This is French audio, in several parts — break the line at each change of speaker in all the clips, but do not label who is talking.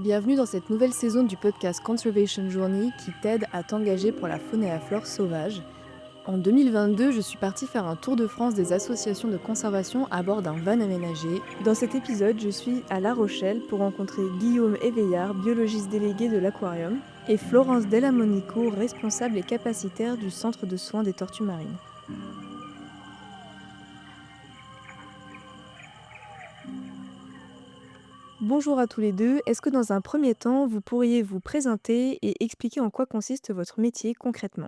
Bienvenue dans cette nouvelle saison du podcast Conservation Journey qui t'aide à t'engager pour la faune et la flore sauvage. En 2022, je suis partie faire un tour de France des associations de conservation à bord d'un van aménagé. Dans cet épisode, je suis à La Rochelle pour rencontrer Guillaume Éveillard, biologiste délégué de l'aquarium, et Florence Dellamonico, responsable et capacitaire du centre de soins des tortues marines. Bonjour à tous les deux. Est-ce que dans un premier temps, vous pourriez vous présenter et expliquer en quoi consiste votre métier concrètement?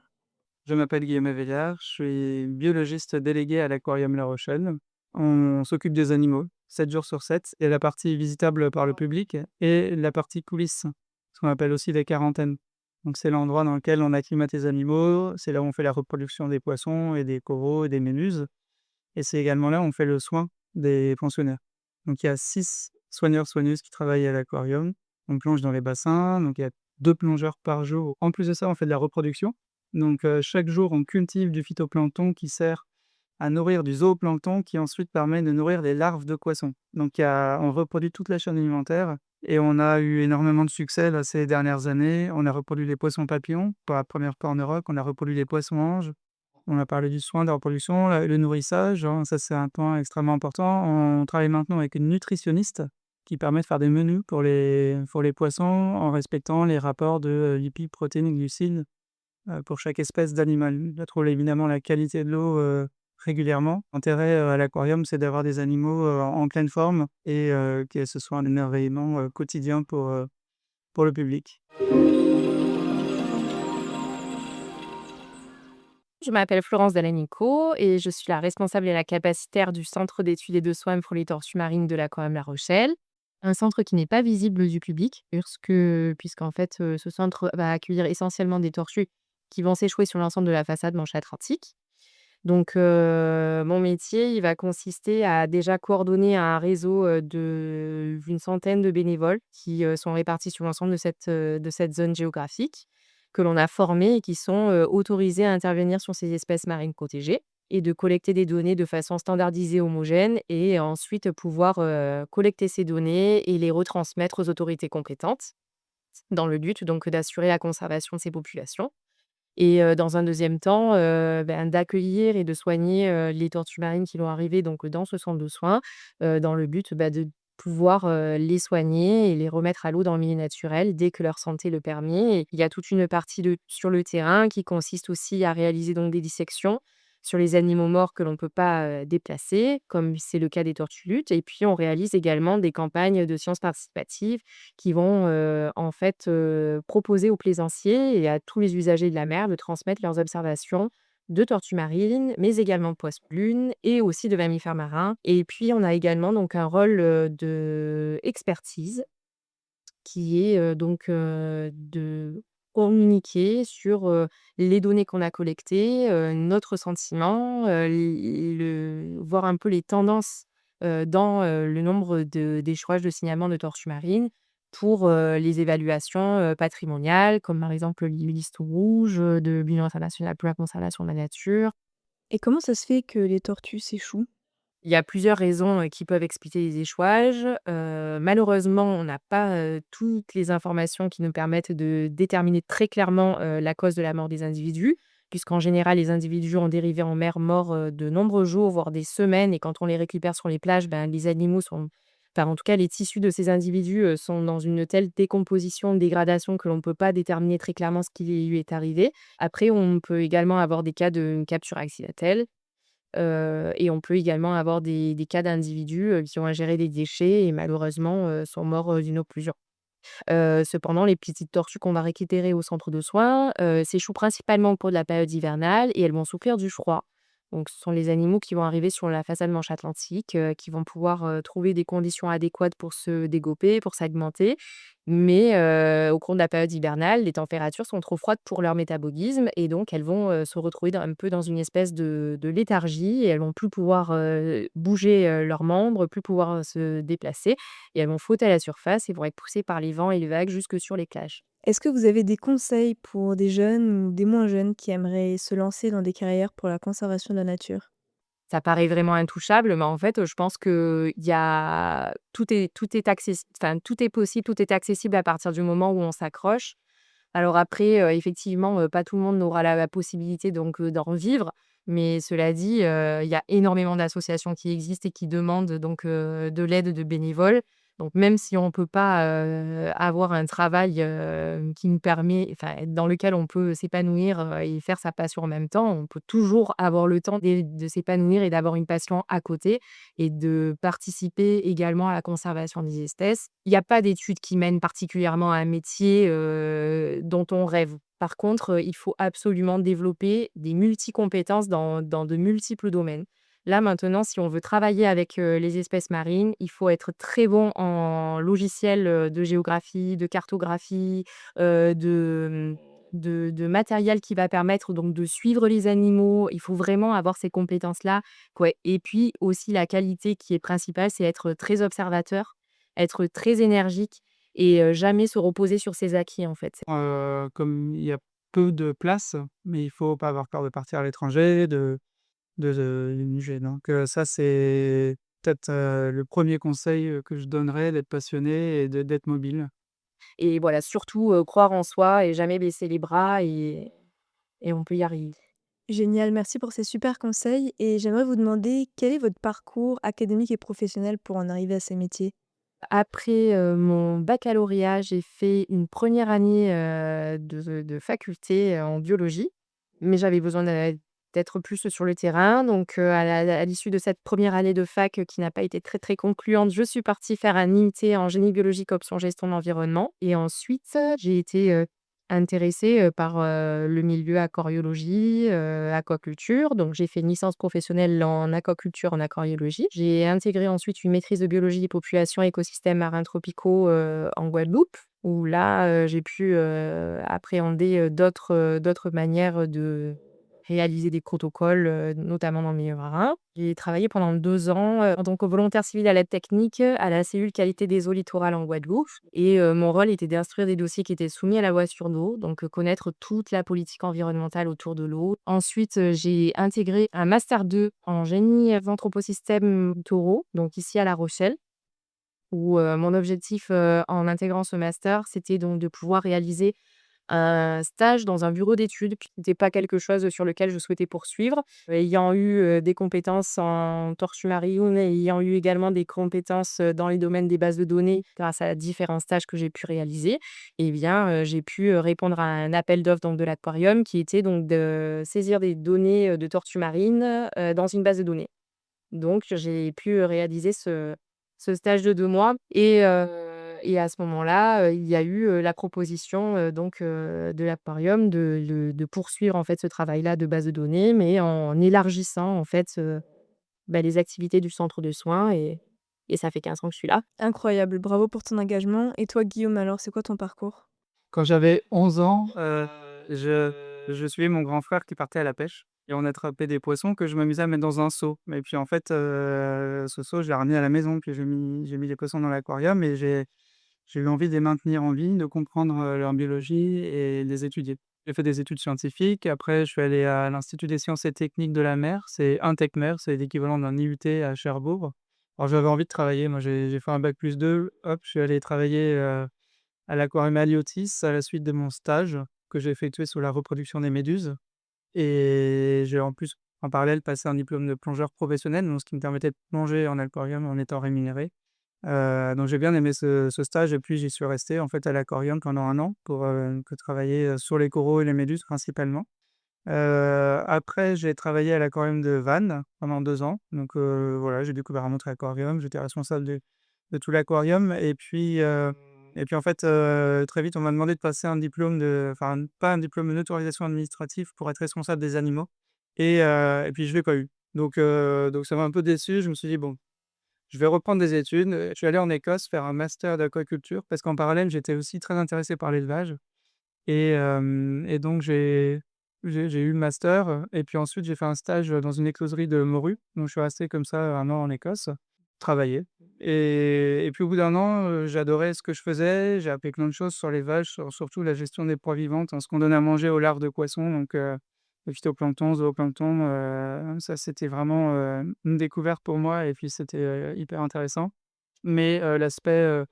Je m'appelle Guillaume Aveillard, je suis biologiste délégué à l'Aquarium La Rochelle. On s'occupe des animaux, 7 jours sur 7. Il y a la partie visitable par le public et la partie coulisses, ce qu'on appelle aussi les quarantaines. Donc c'est l'endroit dans lequel on acclimate les animaux, c'est là où on fait la reproduction des poissons et des coraux et des méduses. Et c'est également là où on fait le soin des pensionnaires. Donc il y a 6 soigneurs-soigneuses qui travaillent à l'aquarium. On plonge dans les bassins, donc il y a 2 plongeurs par jour. En plus de ça, on fait de la reproduction. Donc chaque jour, on cultive du phytoplancton qui sert à nourrir du zooplancton qui ensuite permet de nourrir les larves de poissons. Donc on reproduit toute la chaîne alimentaire et on a eu énormément de succès là, ces dernières années. On a reproduit les poissons papillons pour la première fois en Europe, on a reproduit les poissons anges. On a parlé du soin, de la reproduction, le nourrissage, hein, ça c'est un point extrêmement important. On travaille maintenant avec une nutritionniste qui permet de faire des menus pour les poissons en respectant les rapports de lipides, protéines et glucides pour chaque espèce d'animal. On trouve évidemment la qualité de l'eau régulièrement. L'intérêt à l'aquarium, c'est d'avoir des animaux en pleine forme et que ce soit un émerveillement quotidien pour le public.
Je m'appelle Florence Dalanico et je suis la responsable et la capacitaire du centre d'études et de soins pour les tortues marines de l'Aquarium La Rochelle. Un centre qui n'est pas visible du public puisqu'en fait, ce centre va accueillir essentiellement des tortues qui vont s'échouer sur l'ensemble de la façade Manche Atlantique. Donc, mon métier, il va consister à déjà coordonner un réseau, d'une centaine de bénévoles qui, sont répartis sur l'ensemble de cette zone géographique, que l'on a formés et qui sont, autorisés à intervenir sur ces espèces marines protégées et de collecter des données de façon standardisée, homogène et ensuite pouvoir, collecter ces données et les retransmettre aux autorités compétentes, dans le but donc d'assurer la conservation de ces populations. Et dans un deuxième temps, d'accueillir et de soigner, les tortues marines qui vont arriver donc dans ce centre de soins, dans le but, de pouvoir, les soigner et les remettre à l'eau dans le milieu naturel dès que leur santé le permet. Et il y a toute une partie sur le terrain qui consiste aussi à réaliser donc des dissections sur les animaux morts que l'on ne peut pas, déplacer, comme c'est le cas des tortues luttes. Et puis on réalise également des campagnes de sciences participatives qui vont, en fait, proposer aux plaisanciers et à tous les usagers de la mer de transmettre leurs observations de tortues marines, mais également de poissons-lunes et aussi de mammifères marins. Et puis on a également donc un rôle, d'expertise qui est, de communiquer sur, les données qu'on a collectées, notre sentiment, voir un peu les tendances, dans, le nombre d'échouages de signalements de tortues marines pour, les évaluations, patrimoniales, comme par exemple les listes rouges, de l'Union internationale pour la conservation de la nature.
Et comment ça se fait que les tortues s'échouent?
Il y a plusieurs raisons, qui peuvent expliquer les échouages. Malheureusement, on n'a pas, toutes les informations qui nous permettent de déterminer très clairement, la cause de la mort des individus, puisqu'en général, les individus ont dérivé en mer morts, de nombreux jours, voire des semaines. Et quand on les récupère sur les plages, ben, les animaux sont enfin, en tout cas, les tissus de ces individus, sont dans une telle décomposition, dégradation que l'on ne peut pas déterminer très clairement ce qui lui est arrivé. Après, on peut également avoir des cas de capture accidentelle. Et on peut également avoir des cas d'individus, qui ont ingéré des déchets et malheureusement, sont morts, d'une occlusion. Cependant, les petites tortues qu'on va récupérer au centre de soins, s'échouent principalement au cours de la période hivernale et elles vont souffrir du froid. Donc ce sont les animaux qui vont arriver sur la façade Manche Atlantique, qui vont pouvoir, trouver des conditions adéquates pour se développer, pour s'alimenter. Mais, au cours de la période hivernale, les températures sont trop froides pour leur métabolisme et donc elles vont, se retrouver un peu dans une espèce de léthargie et elles vont plus pouvoir, bouger, leurs membres, plus pouvoir, se déplacer et elles vont flotter à la surface et vont être poussées par les vents et les vagues jusque sur les plages.
Est-ce que vous avez des conseils pour des jeunes ou des moins jeunes qui aimeraient se lancer dans des carrières pour la conservation de la nature?
Ça paraît vraiment intouchable, mais en fait, je pense qu'il y a tout est possible, tout est accessible à partir du moment où on s'accroche. Alors après, effectivement, pas tout le monde n'aura la possibilité donc d'en vivre. Mais cela dit, il y a énormément d'associations qui existent et qui demandent donc de l'aide de bénévoles. Donc même si on peut pas, avoir un travail, qui nous permet dans lequel on peut s'épanouir, et faire sa passion en même temps, on peut toujours avoir le temps de s'épanouir et d'avoir une passion à côté et de participer également à la conservation des espèces. Il y a pas d'études qui mènent particulièrement à un métier, dont on rêve. Par contre, il faut absolument développer des multi-compétences dans de multiples domaines. Là, maintenant, si on veut travailler avec, les espèces marines, il faut être très bon en logiciel, de géographie, de cartographie, de matériel qui va permettre donc de suivre les animaux. Il faut vraiment avoir ces compétences-là, quoi et puis aussi la qualité qui est principale, c'est être très observateur, être très énergique et jamais se reposer sur ses acquis, en fait.
Comme il y a peu de place, mais il faut pas avoir peur de partir à l'étranger, de bouger. Donc ça, c'est peut-être, le premier conseil, que je donnerais, d'être passionné et d'être mobile.
Et voilà, surtout, croire en soi et jamais baisser les bras et on peut y arriver.
Génial, merci pour ces super conseils et j'aimerais vous demander quel est votre parcours académique et professionnel pour en arriver à ces métiers?
Après, mon baccalauréat, j'ai fait une première année, de faculté, en biologie, mais j'avais besoin d'être plus sur le terrain donc à l'issue de cette première année de fac, qui n'a pas été très, très concluante, je suis partie faire un IMT en génie biologique option gestion de l'environnement et ensuite, j'ai été, intéressée, par, le milieu aquariologie, aquaculture. Donc j'ai fait une licence professionnelle en aquaculture, en aquariologie. J'ai intégré ensuite une maîtrise de biologie des populations et écosystèmes marins tropicaux, en Guadeloupe, où là, j'ai pu, appréhender, d'autres manières de réaliser des protocoles, notamment dans le milieu marin. J'ai travaillé pendant 2 ans, en tant que volontaire civil à l'aide technique, à la cellule qualité des eaux littorales en Guadeloupe et mon rôle était d'instruire des dossiers qui étaient soumis à la loi sur l'eau, donc connaître toute la politique environnementale autour de l'eau. Ensuite, j'ai intégré un master 2 en génie, anthroposystèmes littoraux, donc ici à La Rochelle, où mon objectif, en intégrant ce master, c'était donc de pouvoir réaliser un stage dans un bureau d'études, puis c'était pas quelque chose sur lequel je souhaitais poursuivre. Ayant eu, des compétences en tortue marine et ayant eu également des compétences, dans les domaines des bases de données grâce à différents stages que j'ai pu réaliser et bien, j'ai pu, répondre à un appel d'offres donc de l'aquarium qui était donc de saisir des données, de tortues marines, dans une base de données. Donc j'ai pu, réaliser ce stage de 2 mois et à ce moment-là, il y a eu, la proposition, donc de l'aquarium de poursuivre en fait ce travail-là de base de données, mais en élargissant en fait, les activités du centre de soins et ça fait 15 ans que je suis là.
Incroyable, bravo pour ton engagement. Et toi, Guillaume, alors, c'est quoi ton parcours?
Quand j'avais 11 ans, je suivais mon grand frère qui partait à la pêche et on attrapait des poissons que je m'amusais à mettre dans un seau. Et puis en fait, ce seau, je l'ai ramené à la maison, puis j'ai mis les poissons dans l'aquarium et j'ai eu envie de les maintenir en vie, de comprendre, leur biologie et de les étudier. J'ai fait des études scientifiques, après je suis allé à l'Institut des sciences et techniques de la mer, c'est INTECMER, c'est l'équivalent d'un IUT à Cherbourg. Alors j'avais envie de travailler, moi j'ai fait un bac+2, hop, je suis allé travailler, à l'aquarium Haliotis à la suite de mon stage que j'ai effectué sur la reproduction des méduses et j'ai en plus, en parallèle, passé un diplôme de plongeur professionnel, donc ce qui me permettait de plonger en aquarium en étant rémunéré. Donc j'ai bien aimé ce stage et puis j'y suis resté en fait à l'aquarium pendant 1 an pour, que travailler, sur les coraux et les méduses principalement. Après j'ai travaillé à l'aquarium de Vannes pendant 2 ans, donc voilà, j'ai découvert un autre aquarium, j'étais responsable de tout l'aquarium et puis en fait, très vite on m'a demandé de passer un diplôme enfin pas un diplôme, une autorisation administrative pour être responsable des animaux et puis je l'ai pas eu. Donc ça m'a un peu déçu, je me suis dit: «Bon, je vais reprendre des études». Je suis allé en Écosse faire un master d'aquaculture parce qu'en parallèle, j'étais aussi très intéressé par l'élevage et donc j'ai eu le master, et puis ensuite j'ai fait un stage, dans une écloserie de morues. Donc je suis resté comme ça 1 an en Écosse, travailler et puis au bout d'1 an, j'adorais ce que je faisais. J'ai appris plein de choses sur l'élevage, surtout la gestion des proies vivantes, hein, ce qu'on donne à manger aux larves de poissons. Donc le phytoplancton, zooplancton, ça c'était vraiment, une découverte pour moi et puis c'était, hyper intéressant. Mais, l'aspect,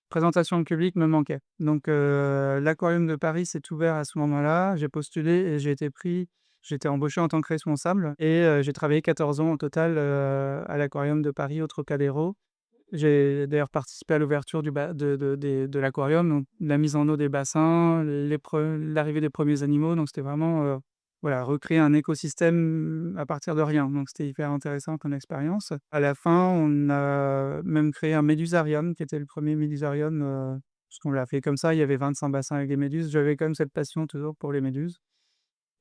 présentation au public me manquait. Donc, l'aquarium de Paris s'est ouvert à ce moment-là. J'ai postulé et j'ai été pris. J'étais embauché en tant que responsable et j'ai travaillé 14 ans au total, à l'aquarium de Paris au Trocadéro. J'ai d'ailleurs participé à l'ouverture du ba de l'aquarium, donc la mise en eau des bassins, l'arrivée des premiers animaux, donc c'était vraiment, voilà, recréer un écosystème à partir de rien, donc c'était hyper intéressant comme expérience. À la fin, on a même créé un médusarium qui était le premier médusarium, parce qu'on l'a fait comme ça, il y avait 25 bassins avec des méduses. J'avais quand même cette passion toujours pour les méduses.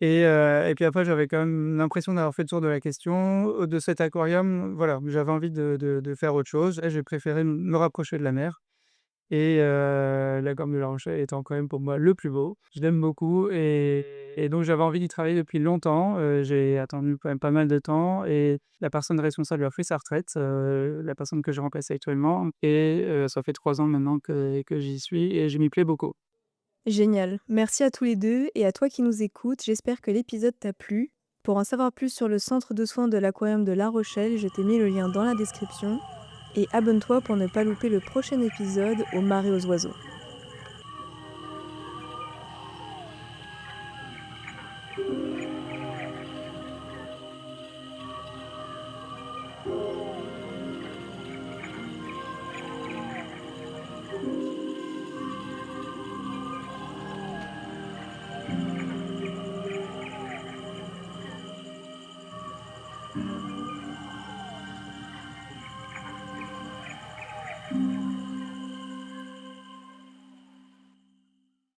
Et puis après, j'avais quand même l'impression d'avoir fait le tour de la question. De cet aquarium, voilà, j'avais envie de faire autre chose et j'ai préféré me rapprocher de la mer et l'aquarium de La Rochelle étant quand même pour moi le plus beau. Je l'aime beaucoup et donc j'avais envie d'y travailler depuis longtemps. J'ai attendu quand même pas mal de temps et la personne responsable a pris sa retraite, la personne que je remplace actuellement et ça fait 3 ans maintenant que j'y suis et je m'y plais beaucoup.
Génial. Merci à tous les deux et à toi qui nous écoutes. J'espère que l'épisode t'a plu. Pour en savoir plus sur le centre de soins de l'aquarium de La Rochelle, je t'ai mis le lien dans la description. Et abonne-toi pour ne pas louper le prochain épisode au Marais aux oiseaux.